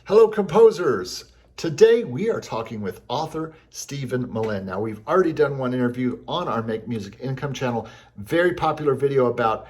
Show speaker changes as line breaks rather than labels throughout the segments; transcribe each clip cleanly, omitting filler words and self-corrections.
Hello, composers. Today we are talking with author Steven Melin. Now, we've already done one interview on our Make Music Income channel, very popular video about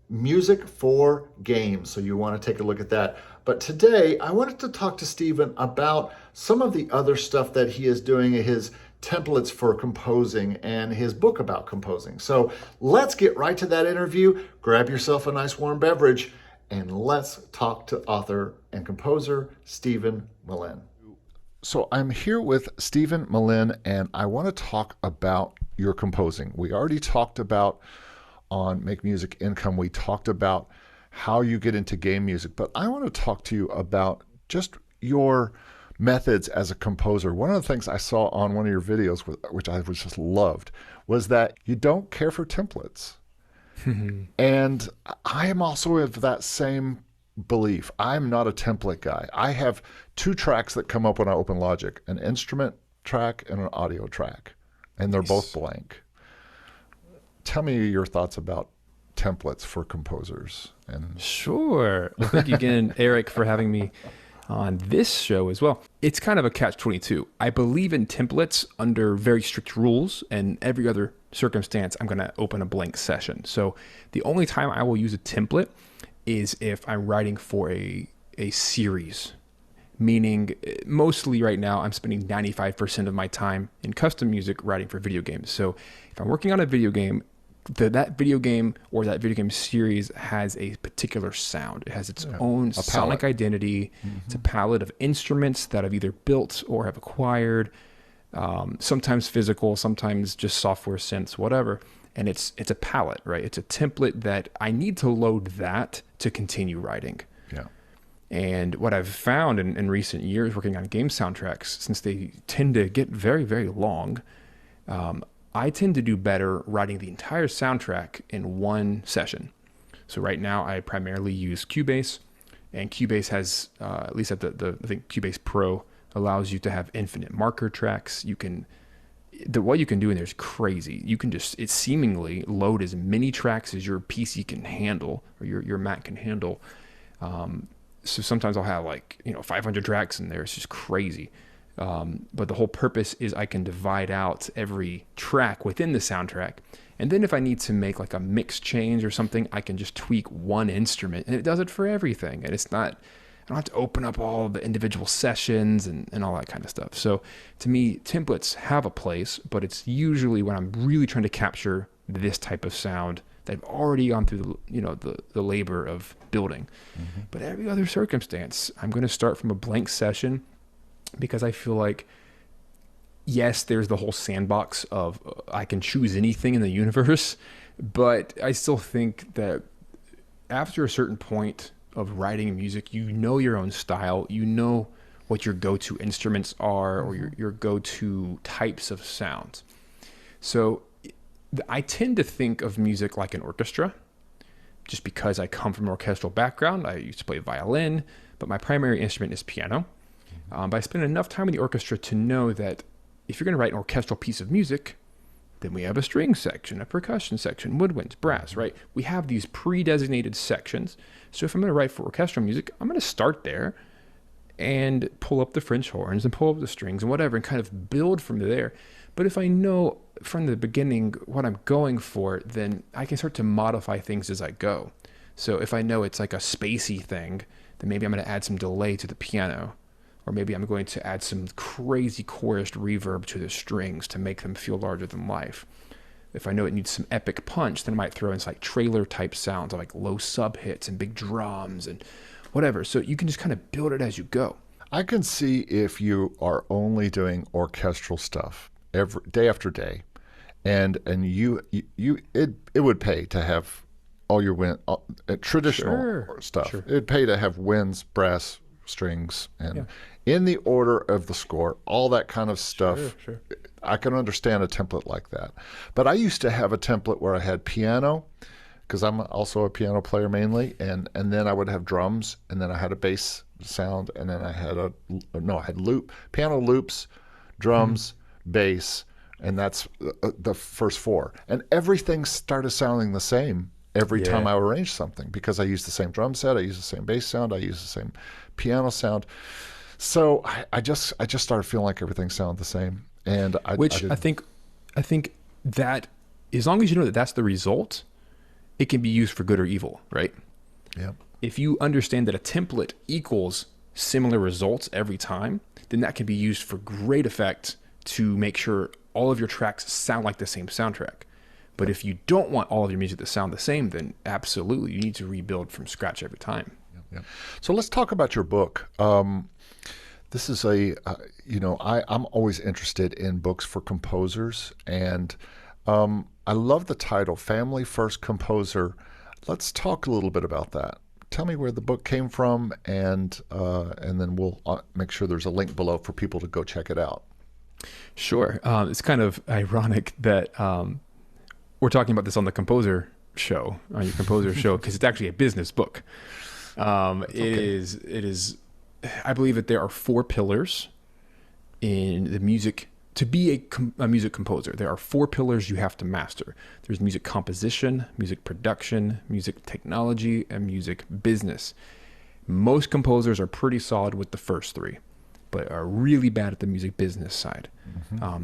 music for games, so you want to take a look at that. But today I wanted to talk to Steven about some of the other stuff that he is doing, his templates for composing and his book about composing. So let's get right to that interview. Grab yourself a nice warm beverage and let's talk to author and composer Steven Melin. So I'm here with Steven Melin, and I want to talk about your composing. We already talked about on Make Music Income, we talked about how you get into game music, but I want to talk to you about just your methods as a composer. One of the things I saw on one of your videos, which I was just loved, was that you don't care for templates. And I am also of that same belief. I'm not a template guy. I have two tracks that come up when I open Logic, an instrument track and an audio track, and they're both blank. Tell me your thoughts about templates for composers.
Sure. Well, thank you again, Eric, for having me on this show as well. It's kind of a catch-22. I believe in templates under very strict rules, and every other circumstance, I'm going to open a blank session. So the only time I will use a template is if I'm writing for a series, meaning mostly right now I'm spending 95% of my time in custom music writing for video games. So if I'm working on a video game, that video game or that video game series has a particular sound. It has its own sonic identity. It's a palette of instruments that I've either built or have acquired, sometimes physical, sometimes just software synths, whatever. And it's a palette, right? It's a template that I need to load that to continue writing.
Yeah.
And what I've found in recent years working on game soundtracks, since they tend to get very, very long, I tend to do better writing the entire soundtrack in one session. So right now I primarily use Cubase, and Cubase has, at least at I think Cubase Pro allows you to have infinite marker tracks. What you can do in there is crazy. You can just, it seemingly load as many tracks as your PC can handle or your Mac can handle. So sometimes I'll have 500 tracks in there. It's just crazy. But the whole purpose is I can divide out every track within the soundtrack. And then if I need to make like a mix change or something, I can just tweak one instrument and it does it for everything. And it's not, I don't have to open up all the individual sessions and all that kind of stuff. So to me, templates have a place, but it's usually when I'm really trying to capture this type of sound that I've already gone through the labor of building. But every other circumstance, I'm going to start from a blank session, because I feel like, yes, there's the whole sandbox of I can choose anything in the universe, but I still think that after a certain point of writing music, you know your own style, you know what your go-to instruments are or your go-to types of sounds. So I tend to think of music like an orchestra, just because I come from an orchestral background. I used to play violin, but my primary instrument is piano. But I spent enough time in the orchestra to know that if you're going to write an orchestral piece of music, then we have a string section, a percussion section, woodwinds, brass, right? We have these pre-designated sections. So if I'm going to write for orchestral music, I'm going to start there and pull up the French horns and pull up the strings and whatever and kind of build from there. But if I know from the beginning what I'm going for, then I can start to modify things as I go. So if I know it's like a spacey thing, then maybe I'm going to add some delay to the piano. Or maybe I'm going to add some crazy chorused reverb to the strings to make them feel larger than life. If I know it needs some epic punch, then I might throw in like trailer type sounds like low sub hits and big drums and whatever. So you can just kind of build it as you go.
I can see if you are only doing orchestral stuff every day after day, and it would pay to have all your traditional stuff.
Sure.
It'd pay to have winds, brass, strings, and in the order of the score, all that kind of stuff.
Sure.
I can understand a template like that. But I used to have a template where I had piano, because I'm also a piano player mainly, and then I would have drums, and then I had a bass sound, and then I had I had piano loops, drums, bass, and that's the first four. And everything started sounding the same every time I arranged something, because I used the same drum set, I used the same bass sound, I used the same piano sound. So I just started feeling like everything sounded the same, and I
Which
didn't.
I think that as long as you know that that's the result, it can be used for good or evil, right?
Yeah.
If you understand that a template equals similar results every time, then that can be used for great effect to make sure all of your tracks sound like the same soundtrack. But if you don't want all of your music to sound the same, then absolutely you need to rebuild from scratch every time.
Yeah. So let's talk about your book. This is I'm always interested in books for composers, and I love the title, Family First Composer. Let's talk a little bit about that. Tell me where the book came from, and then we'll make sure there's a link below for people to go check it out.
Sure. It's kind of ironic that we're talking about this on the composer show, on your composer show, because it's actually a business book. It is, I believe that there are 4 pillars in the music. To be a music composer, there are 4 pillars you have to master. There's music composition, music production, music technology, and music business. Most composers are pretty solid with the first 3, but are really bad at the music business side.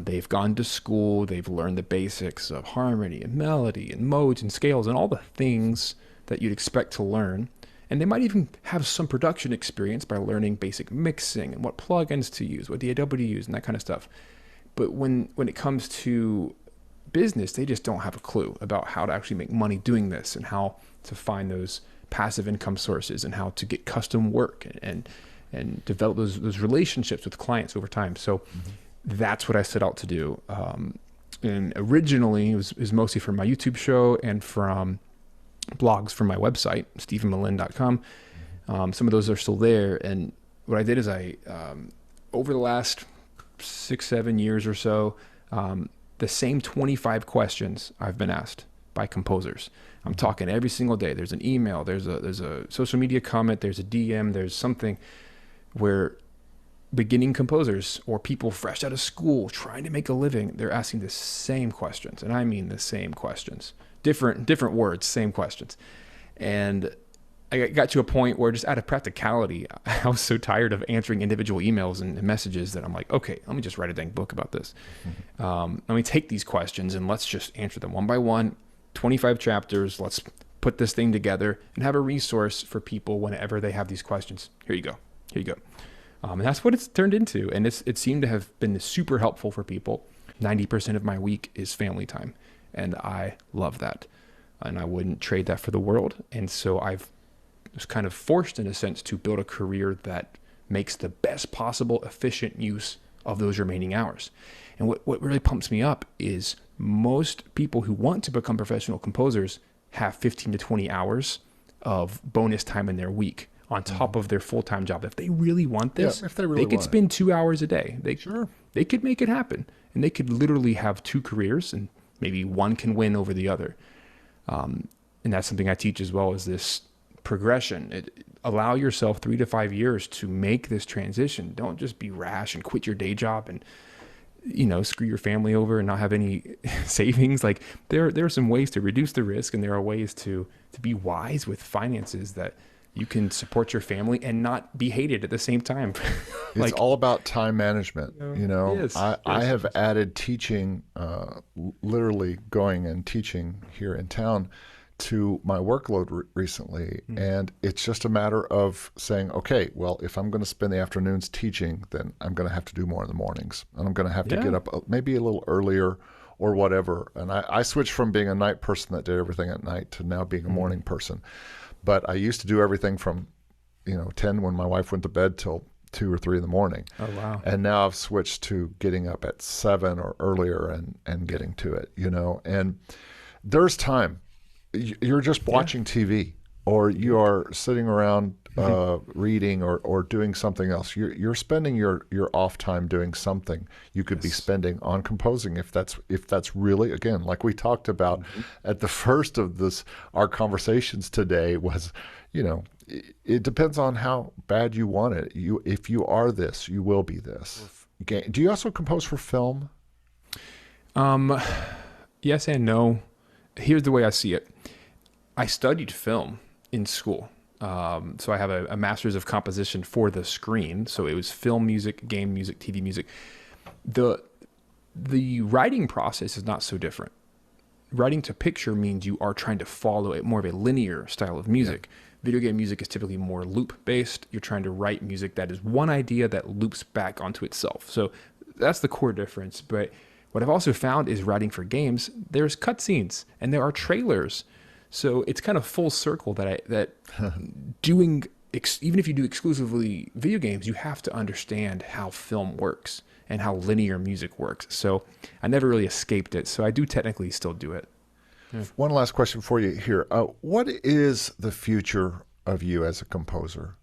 They've gone to school, they've learned the basics of harmony and melody and modes and scales and all the things that you'd expect to learn. And they might even have some production experience by learning basic mixing and what plugins to use, what DAW to use, and that kind of stuff. But when it comes to business, they just don't have a clue about how to actually make money doing this and how to find those passive income sources and how to get custom work and develop those relationships with clients over time. So that's what I set out to do. And originally it was mostly from my YouTube show and from blogs from my website, stevenmelin.com. Some of those are still there. And what I did is I, over the last 6-7 years or so, the same 25 questions I've been asked by composers. I'm talking every single day. There's an email, there's a social media comment, there's a DM, there's something where beginning composers or people fresh out of school trying to make a living, they're asking the same questions. And I mean the same questions, different words, same questions. And I got to a point where just out of practicality, I was so tired of answering individual emails and messages that I'm like, okay, let me just write a dang book about this. Let me take these questions and let's just answer them one by one, 25 chapters. Let's put this thing together and have a resource for people whenever they have these questions. Here you go. Here you go. And that's what it's turned into. And it seemed to have been super helpful for people. 90% of my week is family time. And I love that. And I wouldn't trade that for the world. And so I've was kind of forced in a sense to build a career that makes the best possible efficient use of those remaining hours. And what really pumps me up is most people who want to become professional composers have 15 to 20 hours of bonus time in their week on top of their full-time job. If they really want this,
if they
could spend 2 hours a day. They could make it happen. And they could literally have 2 careers and maybe one can win over the other. And that's something I teach as well, is this progression. Allow yourself 3 to 5 years to make this transition. Don't just be rash and quit your day job and screw your family over and not have any savings. Like there are some ways to reduce the risk, and there are ways to be wise with finances that you can support your family and not be hated at the same time.
It's all about time management.
Yes,
I have added teaching, literally going and teaching here in town to my workload recently. And it's just a matter of saying, okay, well, if I'm going to spend the afternoons teaching, then I'm going to have to do more in the mornings. And I'm going to have to get up maybe a little earlier or whatever. And I switched from being a night person that did everything at night to now being a morning person. But I used to do everything from 10 when my wife went to bed till 2 or 3 in the morning.
Oh, wow.
And now I've switched to getting up at 7 or earlier and getting to it, and there's time. You're just watching TV, or you are sitting around reading or doing something else. You're spending your off time doing something you could be spending on composing, if that's really, again, like we talked about at the first of our conversations today, was it depends on how bad you want it. If you are this, you will be this. Do you also compose for film?
Yes and no. Here's the way I see it. I studied film in school. So I have a master's of composition for the screen. So it was film music, game music, TV music. The writing process is not so different. Writing to picture means you are trying to follow more of a linear style of music. Video game music is typically more loop based. You're trying to write music that is one idea that loops back onto itself. So that's the core difference. But what I've also found is writing for games, there's cutscenes and there are trailers. So it's kind of full circle that doing, even if you do exclusively video games, you have to understand how film works and how linear music works. So I never really escaped it. So I do technically still do it. Yeah.
One last question for you here. What is the future of you as a composer?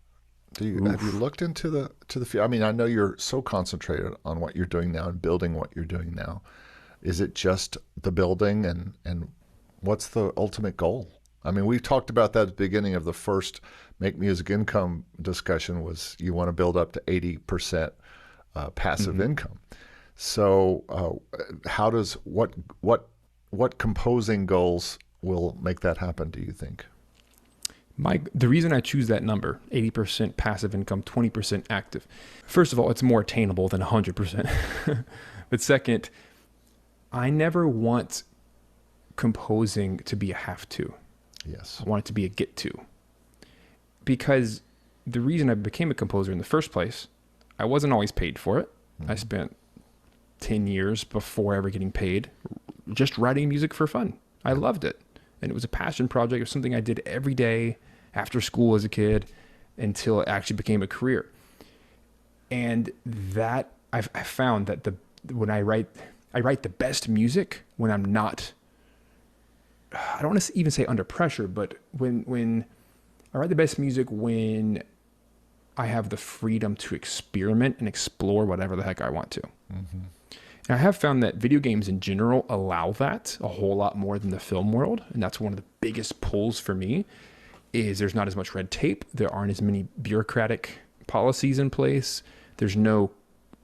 Have you looked into the future? I mean, I know you're so concentrated on what you're doing now and building what you're doing now. Is it just the building and what's the ultimate goal? I mean, we've talked about that at the beginning of the first Make Music Income discussion was you want to build up to 80% passive income. So what composing goals will make that happen, do you think?
The reason I choose that number, 80% passive income, 20% active, first of all, it's more attainable than 100%. But second, I never want composing to be a have to.
Yes.
I want it to be a get to. Because the reason I became a composer in the first place, I wasn't always paid for it. I spent 10 years before ever getting paid just writing music for fun. I loved it. And it was a passion project. It was something I did every day after school as a kid until it actually became a career. And that I found that when I write the best music when I'm not, I don't want to even say under pressure, but when I write the best music when I have the freedom to experiment and explore whatever the heck I want to. And I have found that video games in general allow that a whole lot more than the film world. And that's one of the biggest pulls for me is there's not as much red tape. There aren't as many bureaucratic policies in place. You don't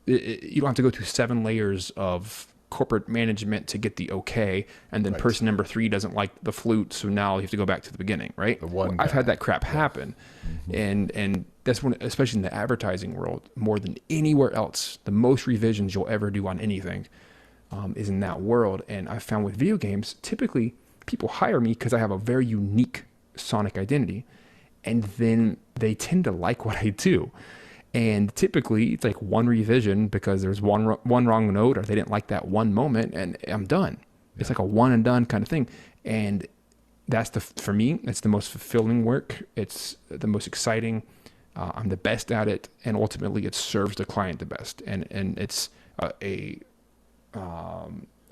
have to go through 7 layers of corporate management to get the okay. And then person number 3 doesn't like the flute. So now you have to go back to the beginning, right? I've had that crap happen. And that's when, especially in the advertising world, more than anywhere else, the most revisions you'll ever do on anything is in that world. And I found with video games, typically people hire me because I have a very unique sonic identity. And then they tend to like what I do. And typically it's like one revision because there's one wrong note or they didn't like that one moment and I'm done. Yeah. It's like a one and done kind of thing. And that's for me, it's the most fulfilling work. It's the most exciting. I'm the best at it. And ultimately it serves the client the best. And it's a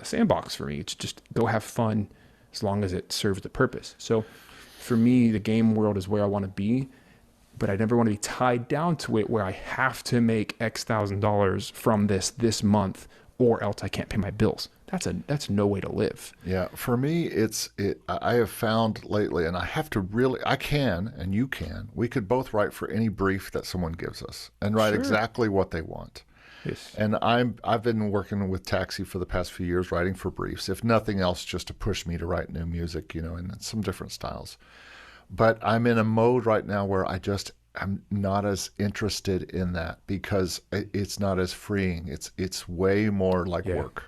sandbox for me. It's just go have fun as long as it serves the purpose. So for me, the game world is where I want to be. But I never want to be tied down to it where I have to make X $1,000 from this month or else I can't pay my bills. That's no way to live.
Yeah, for me, I have found lately, and I can, and you can, we could both write for any brief that someone gives us and write exactly what they want.
Yes.
And I've been working with Taxi for the past few years, writing for briefs, if nothing else, just to push me to write new music, in some different styles. But I'm in a mode right now where I'm not as interested in that because it's not as freeing. It's way more like work.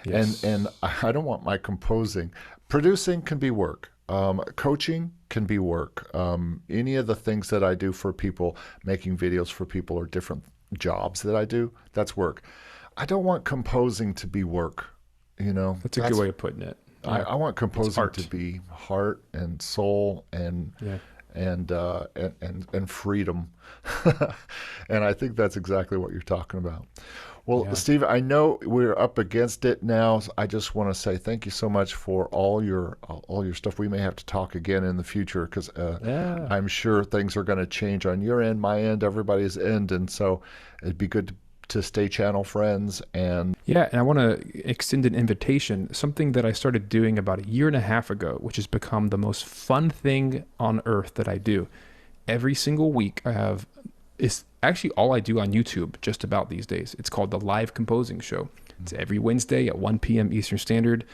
Yes. And I don't want my producing can be work. Coaching can be work. Any of the things that I do for people, making videos for people or different jobs that I do, that's work. I don't want composing to be work,
That's a good way of putting it.
I want composing to be heart and soul and freedom. And I think that's exactly what you're talking about. Well, Steve, I know we're up against it now. So I just want to say thank you so much for all your stuff. We may have to talk again in the future because I'm sure things are going to change on your end, my end, everybody's end. And so it'd be good to stay channel friends. And
I want to extend an invitation, something that I started doing about 1.5 years ago, which has become the most fun thing on earth that I do. Every single week it's actually all I do on YouTube just about these days. It's called the Live Composing Show. It's every Wednesday at 1 p.m. Eastern Standard.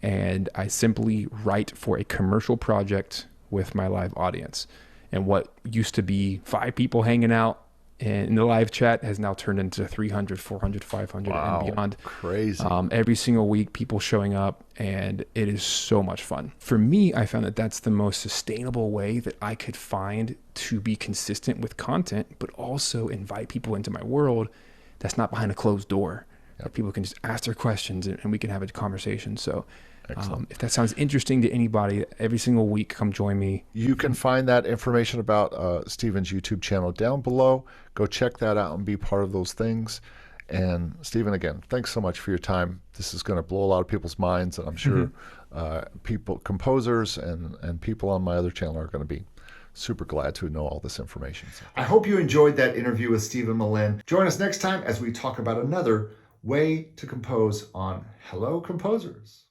And I simply write for a commercial project with my live audience. And what used to be 5 people hanging out in the live chat has now turned into 300, 400, 500
Wow,
and beyond.
crazy.
Every single week, people showing up, and it is so much fun. For me, I found that that's the most sustainable way that I could find to be consistent with content, but also invite people into my world that's not behind a closed door. That people can just ask their questions and we can have a conversation. So if that sounds interesting to anybody, every single week, come join me.
You can find that information about Steven's YouTube channel down below. Go check that out and be part of those things. And Steven, again, thanks so much for your time. This is going to blow a lot of people's minds, and I'm sure people, composers and people on my other channel are going to be super glad to know all this information. So. I hope you enjoyed that interview with Steven Melin. Join us next time as we talk about another way to compose on Hello Composers.